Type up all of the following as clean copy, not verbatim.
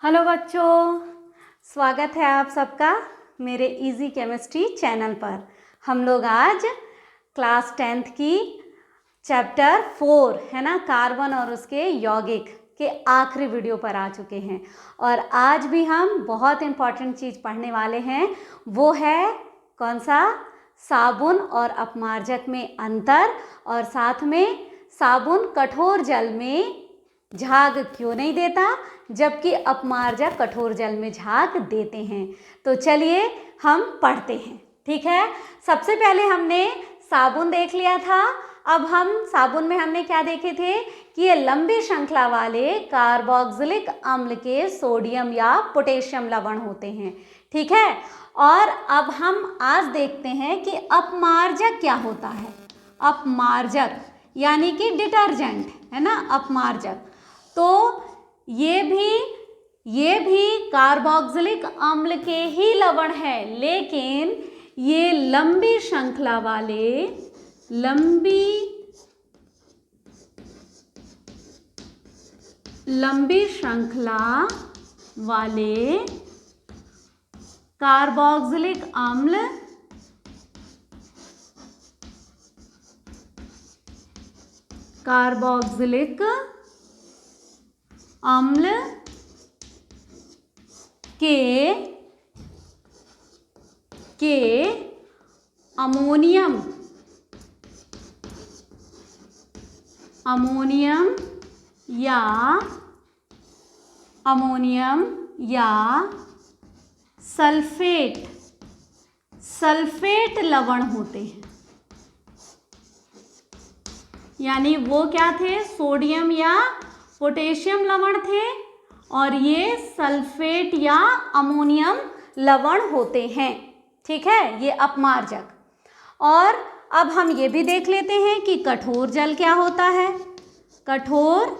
Hello बच्चों, स्वागत है आप सबका मेरे इजी केमिस्ट्री चैनल पर। हम लोग आज क्लास 10th की चैप्टर 4 है ना, कार्बन और उसके यौगिक के आखिरी वीडियो पर आ चुके हैं। और आज भी हम बहुत इम्पॉर्टेंट चीज़ पढ़ने वाले हैं। वो है कौन सा? साबुन और अपमार्जक में अंतर, और साथ में साबुन कठोर जल में झाग क्यों नहीं देता जबकि अपमार्जक कठोर जल में झाग देते हैं। तो चलिए हम पढ़ते हैं, ठीक है। सबसे पहले हमने साबुन देख लिया था। अब हम साबुन में हमने क्या देखे थे कि ये लंबी श्रृंखला वाले कार्बोक्सिलिक अम्ल के सोडियम या पोटेशियम लवण होते हैं, ठीक है। और अब हम आज देखते हैं कि अपमार्जक क्या होता है। अपमार्जक यानी कि डिटर्जेंट है ना, अपमार्जक। तो ये भी कार्बोक्सिलिक अम्ल के ही लवण है, लेकिन ये लंबी श्रृंखला वाले कार्बोक्सिलिक अम्ल के अमोनियम या सल्फेट लवण होते हैं। यानी वो क्या थे? सोडियम या पोटेशियम लवण थे, और ये सल्फेट या अमोनियम लवण होते हैं, ठीक है, ये अपमार्जक। और अब हम ये भी देख लेते हैं कि कठोर जल क्या होता है। कठोर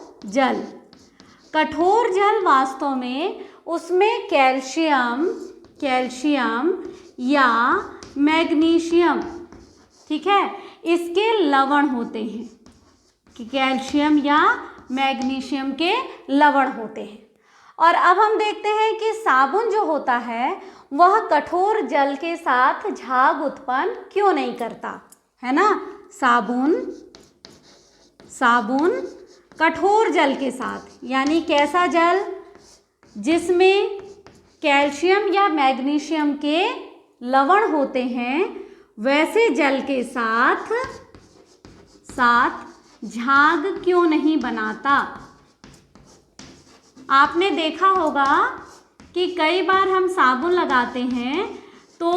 जल वास्तव में उसमें कैल्शियम या मैग्नीशियम, ठीक है, इसके लवण होते हैं, कि कैल्शियम या मैग्नीशियम के लवण होते हैं। और अब हम देखते हैं कि साबुन जो होता है वह कठोर जल के साथ झाग उत्पन्न क्यों नहीं करता, है ना। साबुन कठोर जल के साथ, यानी कैसा जल? जिसमें कैल्शियम या मैग्नीशियम के लवण होते हैं, वैसे जल के साथ झाग क्यों नहीं बनाता। आपने देखा होगा कि कई बार हम साबुन लगाते हैं तो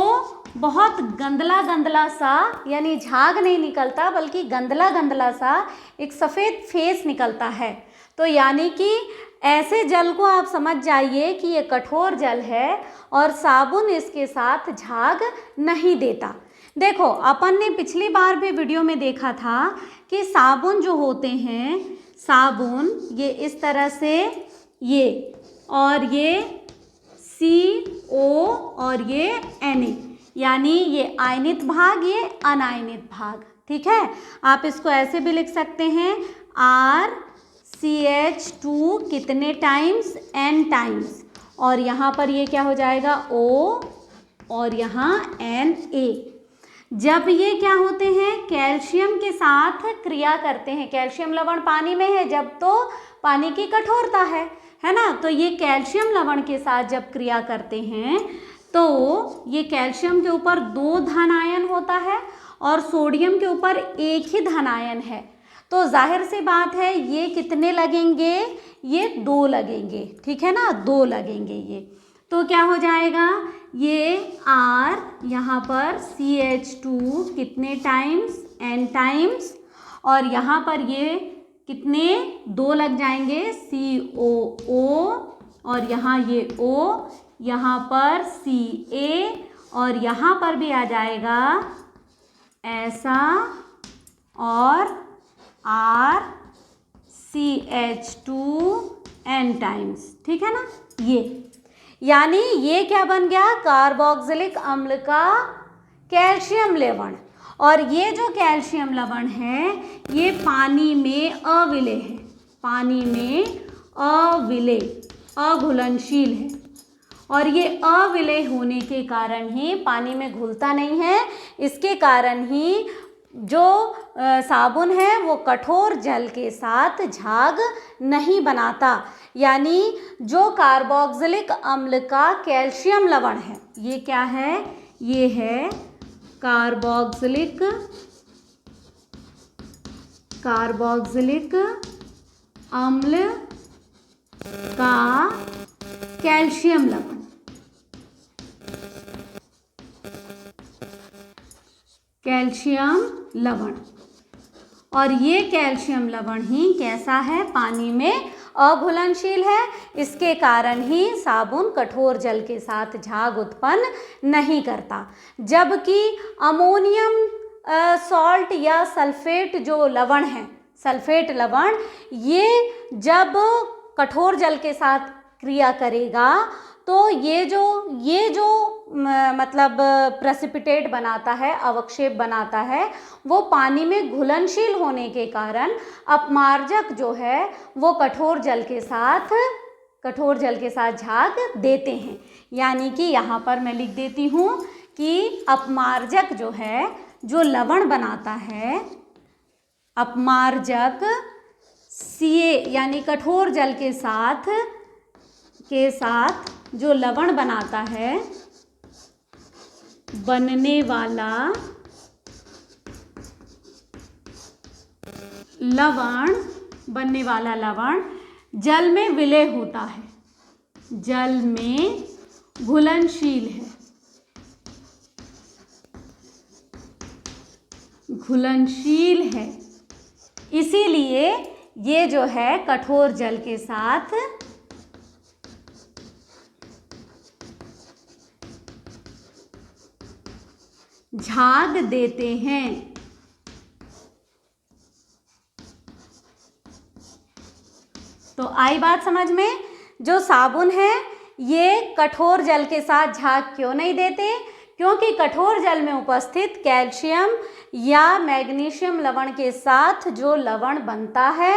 बहुत गंदला सा, यानी झाग नहीं निकलता बल्कि गंदला सा एक सफ़ेद फेस निकलता है। तो यानी कि ऐसे जल को आप समझ जाइए कि ये कठोर जल है और साबुन इसके साथ झाग नहीं देता। देखो, अपन ने पिछली बार भी वीडियो में देखा था कि साबुन जो होते हैं, साबुन ये इस तरह से, ये और ये CO और ये Na, यानी ये आयनित भाग, ये अनायनित भाग, ठीक है। आप इसको ऐसे भी लिख सकते हैं, RCH2 कितने टाइम्स? N टाइम्स, और यहाँ पर ये क्या हो जाएगा? O, और यहाँ Na। जब ये क्या होते हैं? कैल्शियम के साथ क्रिया करते हैं। कैल्शियम लवण पानी में है जब, तो पानी की कठोरता है ना। तो ये कैल्शियम लवण के साथ जब क्रिया करते हैं तो ये कैल्शियम के ऊपर 2 धनायन होता है और सोडियम के ऊपर 1 ही धनायन है। तो जाहिर सी बात है, ये कितने लगेंगे? ये 2 लगेंगे, ठीक है ना, 2 लगेंगे ये। तो क्या हो जाएगा? ये R यहाँ पर CH2 कितने टाइम्स? N टाइम्स, और यहाँ पर ये कितने? 2 लग जाएंगे, COO, और यहाँ ये O, यहाँ पर Ca, और यहाँ पर भी आ जाएगा ऐसा, और RCH2N टाइम्स, ठीक है ना। ये यानी ये क्या बन गया? कार्बोक्सिलिक अम्ल का कैल्शियम लवण। और ये जो कैल्शियम लवण है ये पानी में अविलेय है, पानी में अविलेय, अघुलनशील है और ये अविलेय होने के कारण ही पानी में घुलता नहीं है। इसके कारण ही जो साबुन है वो कठोर जल के साथ झाग नहीं बनाता। यानी जो कार्बोक्सिलिक अम्ल का कैल्शियम लवण है, ये क्या है? ये है कार्बोक्सिलिक अम्ल का कैल्शियम लवण। कैल्शियम लवण, और ये कैल्शियम लवण ही कैसा है? पानी में अघुलनशील है। इसके कारण ही साबुन कठोर जल के साथ झाग उत्पन्न नहीं करता। जबकि अमोनियम सॉल्ट या सल्फेट जो लवण है, सल्फेट लवण, ये जब कठोर जल के साथ क्रिया करेगा तो ये जो मतलब प्रेसिपिटेट बनाता है, अवक्षेप बनाता है, वो पानी में घुलनशील होने के कारण अपमार्जक जो है वो कठोर जल के साथ झाग देते हैं। यानी कि यहाँ पर मैं लिख देती हूँ कि अपमार्जक जो है, जो लवण बनाता है, अपमार्जक Ca यानी कठोर जल के साथ जो लवण बनाता है, बनने वाला लवण जल में विलय होता है, जल में घुलनशील है, इसीलिए ये जो है कठोर जल के साथ झाग देते हैं। तो आई बात समझ में? जो साबुन है ये कठोर जल के साथ झाग क्यों नहीं देते? क्योंकि कठोर जल में उपस्थित कैल्शियम या मैग्नीशियम लवण के साथ जो लवण बनता है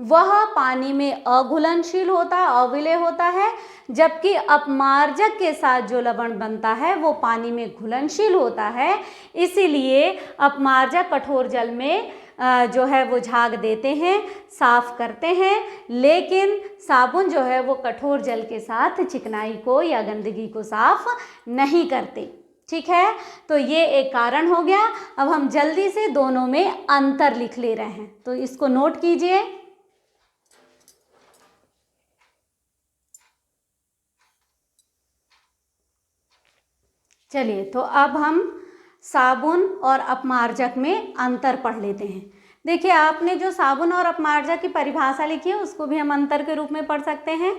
वह पानी में अघुलनशील होता, अविलेय होता है। जबकि अपमार्जक के साथ जो लवण बनता है वो पानी में घुलनशील होता है। इसीलिए अपमार्जक कठोर जल में जो है वो झाग देते हैं, साफ करते हैं, लेकिन साबुन जो है वो कठोर जल के साथ चिकनाई को या गंदगी को साफ नहीं करते। ठीक है, तो ये एक कारण हो गया। अब हम जल्दी से दोनों में अंतर लिख ले रहे हैं, तो इसको नोट कीजिए। चलिए, तो अब हम साबुन और अपमार्जक में अंतर पढ़ लेते हैं। देखिए, आपने जो साबुन और अपमार्जक की परिभाषा लिखी है उसको भी हम अंतर के रूप में पढ़ सकते हैं।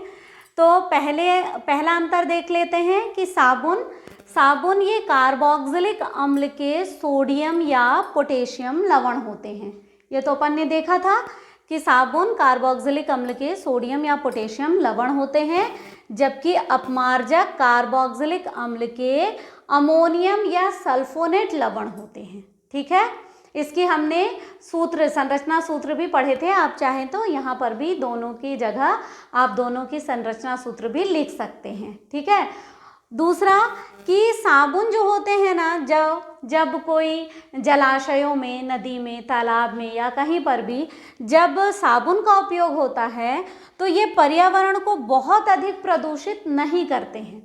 तो पहला अंतर देख लेते हैं कि साबुन ये कार्बोक्सिलिक अम्ल के सोडियम या पोटेशियम लवण होते हैं। ये तो अपन ने देखा था कि साबुन कार्बोक्सिलिक अम्ल के सोडियम या पोटेशियम लवण होते हैं, जबकि अपमार्जक कार्बोक्सिलिक अम्ल के अमोनियम या सल्फोनेट लवण होते हैं। ठीक है, इसकी हमने संरचना सूत्र भी पढ़े थे। आप चाहें तो यहाँ पर भी दोनों की जगह आप दोनों की संरचना सूत्र भी लिख सकते हैं। ठीक है, दूसरा कि साबुन जो होते हैं ना, जब कोई जलाशयों में, नदी में, तालाब में या कहीं पर भी जब साबुन का उपयोग होता है तो ये पर्यावरण को बहुत अधिक प्रदूषित नहीं करते हैं,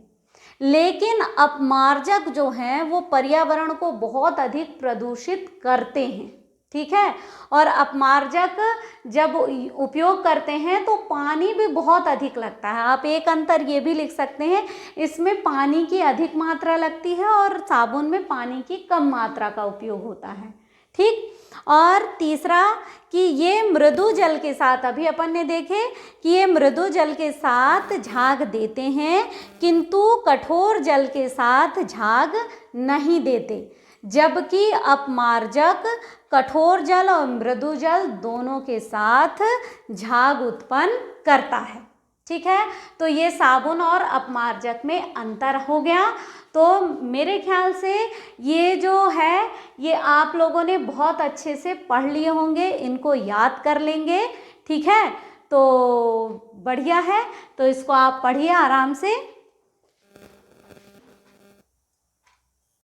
लेकिन अपमार्जक जो हैं वो पर्यावरण को बहुत अधिक प्रदूषित करते हैं। ठीक है, और अपमार्जक जब उपयोग करते हैं तो पानी भी बहुत अधिक लगता है। आप एक अंतर ये भी लिख सकते हैं, इसमें पानी की अधिक मात्रा लगती है और साबुन में पानी की कम मात्रा का उपयोग होता है। ठीक, और तीसरा कि ये मृदु जल के साथ, अभी अपन ने देखे कि ये मृदु जल के साथ झाग देते हैं, किंतु कठोर जल के साथ झाग नहीं देते। जबकि अपमार्जक कठोर जल और मृदु जल दोनों के साथ झाग उत्पन्न करता है। ठीक है, तो ये साबुन और अपमार्जक में अंतर हो गया। तो मेरे ख्याल से ये जो है ये आप लोगों ने बहुत अच्छे से पढ़ लिए होंगे, इनको याद कर लेंगे। ठीक है, तो बढ़िया है। तो इसको आप पढ़िए आराम से।